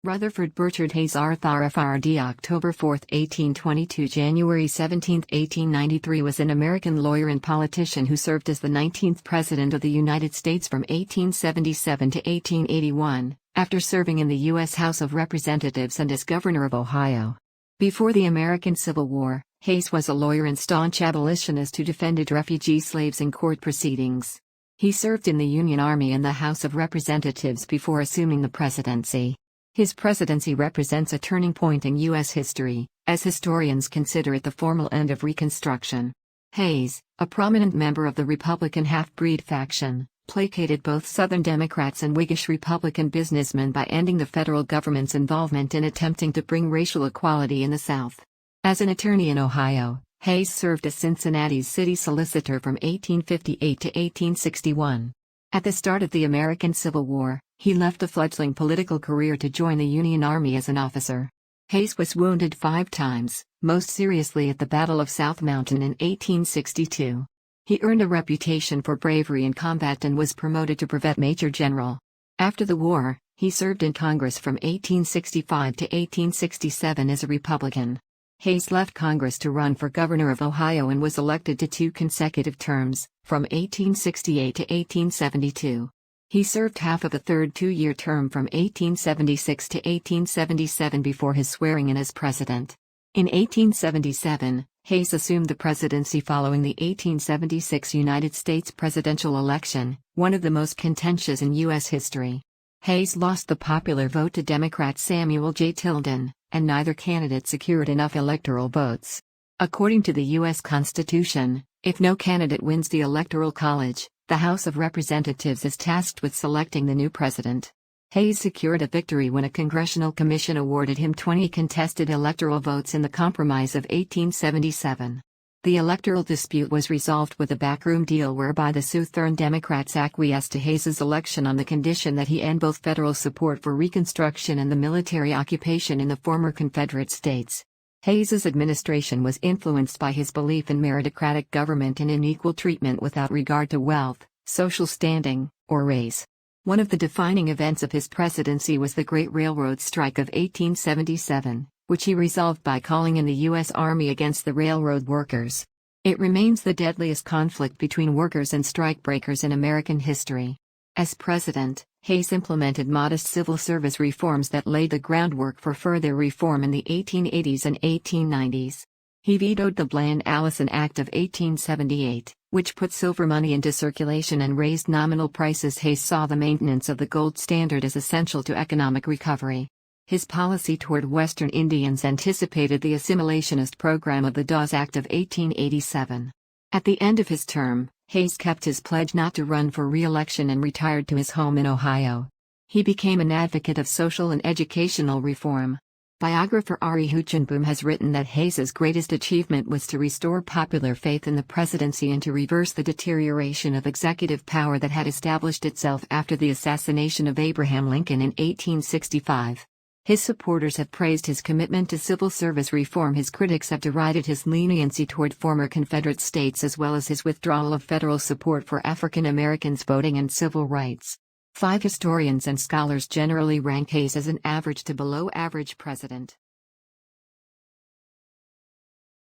Rutherford Burchard Hayes RFrd October 4, 1822 January 17, 1893 was an American lawyer and politician who served as the 19th President of the United States from 1877 to 1881, after serving in the U.S. House of Representatives and as Governor of Ohio. Before the American Civil War, Hayes was a lawyer and staunch abolitionist who defended refugee slaves in court proceedings. He served in the Union Army and the House of Representatives before assuming the presidency. His presidency represents a turning point in U.S. history, as historians consider it the formal end of Reconstruction. Hayes, a prominent member of the Republican half-breed faction, placated both Southern Democrats and Whiggish Republican businessmen by ending the federal government's involvement in attempting to bring racial equality in the South. As an attorney in Ohio, Hayes served as Cincinnati's city solicitor from 1858 to 1861. At the start of the American Civil War, he left a fledgling political career to join the Union Army as an officer. Hayes was wounded 5 times, most seriously at the Battle of South Mountain in 1862. He earned a reputation for bravery in combat and was promoted to brevet major general. After the war, he served in Congress from 1865 to 1867 as a Republican. Hayes left Congress to run for governor of Ohio and was elected to 2 consecutive terms, from 1868 to 1872. He served half of a third 2-year term from 1876 to 1877 before his swearing in as president. In 1877, Hayes assumed the presidency following the 1876 United States presidential election, one of the most contentious in U.S. history. Hayes lost the popular vote to Democrat Samuel J. Tilden, and neither candidate secured enough electoral votes. According to the U.S. Constitution, if no candidate wins the Electoral College, the House of Representatives is tasked with selecting the new president. Hayes secured a victory when a congressional commission awarded him 20 contested electoral votes in the Compromise of 1877. The electoral dispute was resolved with a backroom deal whereby the Southern Democrats acquiesced to Hayes's election on the condition that he end both federal support for Reconstruction and the military occupation in the former Confederate states. Hayes's administration was influenced by his belief in meritocratic government and in equal treatment without regard to wealth, social standing, or race. One of the defining events of his presidency was the Great Railroad Strike of 1877, which he resolved by calling in the U.S. Army against the railroad workers. It remains the deadliest conflict between workers and strikebreakers in American history. As president, Hayes implemented modest civil service reforms that laid the groundwork for further reform in the 1880s and 1890s. He vetoed the Bland-Allison Act of 1878, which put silver money into circulation and raised nominal prices. Hayes saw the maintenance of the gold standard as essential to economic recovery. His policy toward Western Indians anticipated the assimilationist program of the Dawes Act of 1887. At the end of his term, Hayes kept his pledge not to run for re-election and retired to his home in Ohio. He became an advocate of social and educational reform. Biographer Ari Huchenboom has written that Hayes's greatest achievement was to restore popular faith in the presidency and to reverse the deterioration of executive power that had established itself after the assassination of Abraham Lincoln in 1865. His supporters have praised his commitment to civil service reform. His critics have derided his leniency toward former Confederate states as well as his withdrawal of federal support for African Americans voting and civil rights. 5 historians and scholars generally rank Hayes as an average to below average president.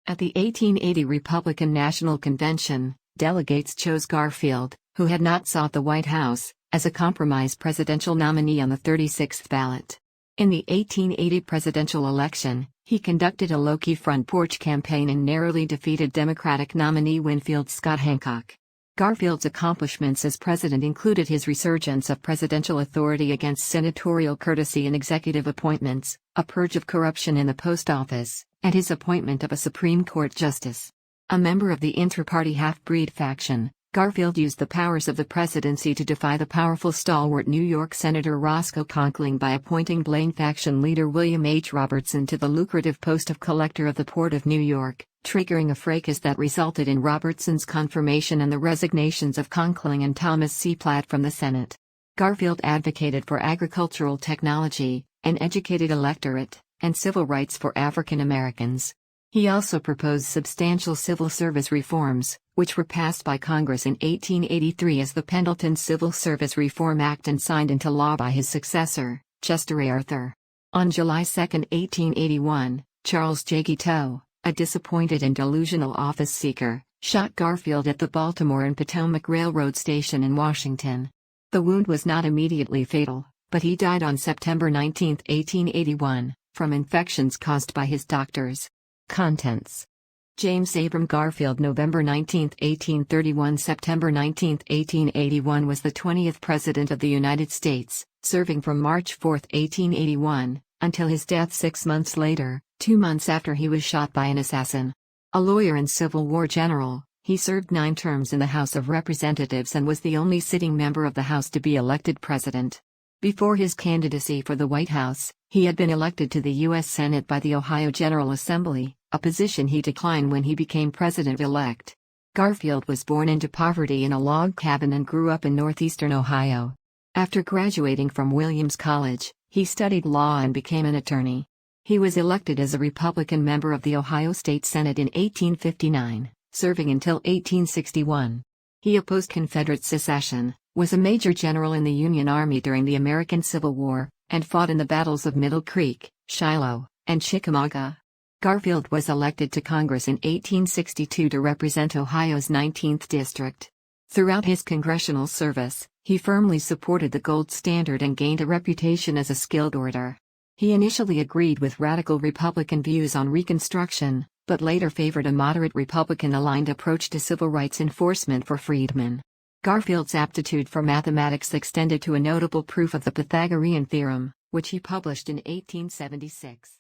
At the 1880 Republican National Convention, delegates chose Garfield, who had not sought the White House, as a compromise presidential nominee on the 36th ballot. In the 1880 presidential election, he conducted a low-key front porch campaign and narrowly defeated Democratic nominee Winfield Scott Hancock. Garfield's accomplishments as president included his resurgence of presidential authority against senatorial courtesy in executive appointments, a purge of corruption in the post office, and his appointment of a Supreme Court justice. A member of the inter-party half-breed faction, Garfield used the powers of the presidency to defy the powerful stalwart New York Senator Roscoe Conkling by appointing Blaine faction leader William H. Robertson to the lucrative post of Collector of the Port of New York, triggering a fracas that resulted in Robertson's confirmation and the resignations of Conkling and Thomas C. Platt from the Senate. Garfield advocated for agricultural technology, an educated electorate, and civil rights for African Americans. He also proposed substantial civil service reforms, which were passed by Congress in 1883 as the Pendleton Civil Service Reform Act and signed into law by his successor, Chester A. Arthur. On July 2, 1881, Charles J. Guiteau, a disappointed and delusional office seeker, shot Garfield at the Baltimore and Potomac Railroad Station in Washington. The wound was not immediately fatal, but he died on September 19, 1881, from infections caused by his doctors. Contents: James Abram Garfield, November 19, 1831 – September 19, 1881, was the 20th President of the United States, serving from March 4, 1881, until his death 6 months later, 2 months after he was shot by an assassin. A lawyer and Civil War general, he served 9 terms in the House of Representatives and was the only sitting member of the House to be elected president. Before his candidacy for the White House, he had been elected to the U.S. Senate by the Ohio General Assembly, a position he declined when he became president-elect. Garfield was born into poverty in a log cabin and grew up in northeastern Ohio. After graduating from Williams College, he studied law and became an attorney. He was elected as a Republican member of the Ohio State Senate in 1859, serving until 1861. He opposed Confederate secession, was a major general in the Union Army during the American Civil War, and fought in the battles of Middle Creek, Shiloh, and Chickamauga. Garfield was elected to Congress in 1862 to represent Ohio's 19th District. Throughout his congressional service, he firmly supported the gold standard and gained a reputation as a skilled orator. He initially agreed with radical Republican views on Reconstruction, but later favored a moderate Republican-aligned approach to civil rights enforcement for freedmen. Garfield's aptitude for mathematics extended to a notable proof of the Pythagorean theorem, which he published in 1876.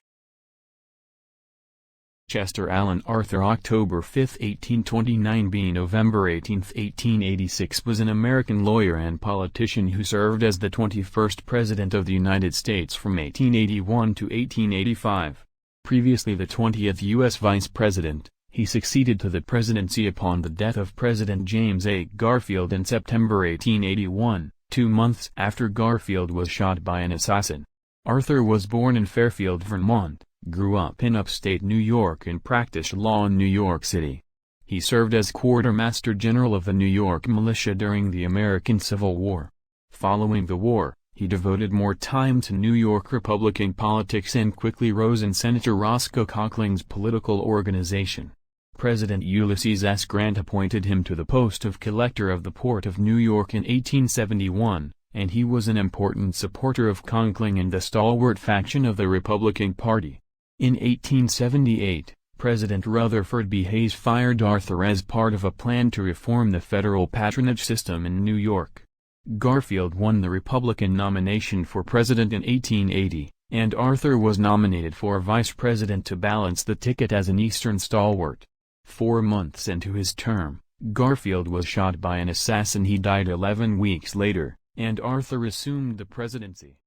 Chester Alan Arthur, October 5, 1829 – November 18, 1886, was an American lawyer and politician who served as the 21st President of the United States from 1881 to 1885. Previously the 20th U.S. Vice President, he succeeded to the presidency upon the death of President James A. Garfield in September 1881, 2 months after Garfield was shot by an assassin. Arthur was born in Fairfield, Vermont, grew up in upstate New York and practiced law in New York City. He served as Quartermaster General of the New York Militia during the American Civil War. Following the war, he devoted more time to New York Republican politics and quickly rose in Senator Roscoe Conklin's political organization. President Ulysses S. Grant appointed him to the post of Collector of the Port of New York in 1871, and he was an important supporter of Conkling and the stalwart faction of the Republican Party. In 1878, President Rutherford B. Hayes fired Arthur as part of a plan to reform the federal patronage system in New York. Garfield won the Republican nomination for president in 1880, and Arthur was nominated for vice president to balance the ticket as an Eastern stalwart. 4 months into his term, Garfield was shot by an assassin. He died 11 weeks later, and Arthur assumed the presidency.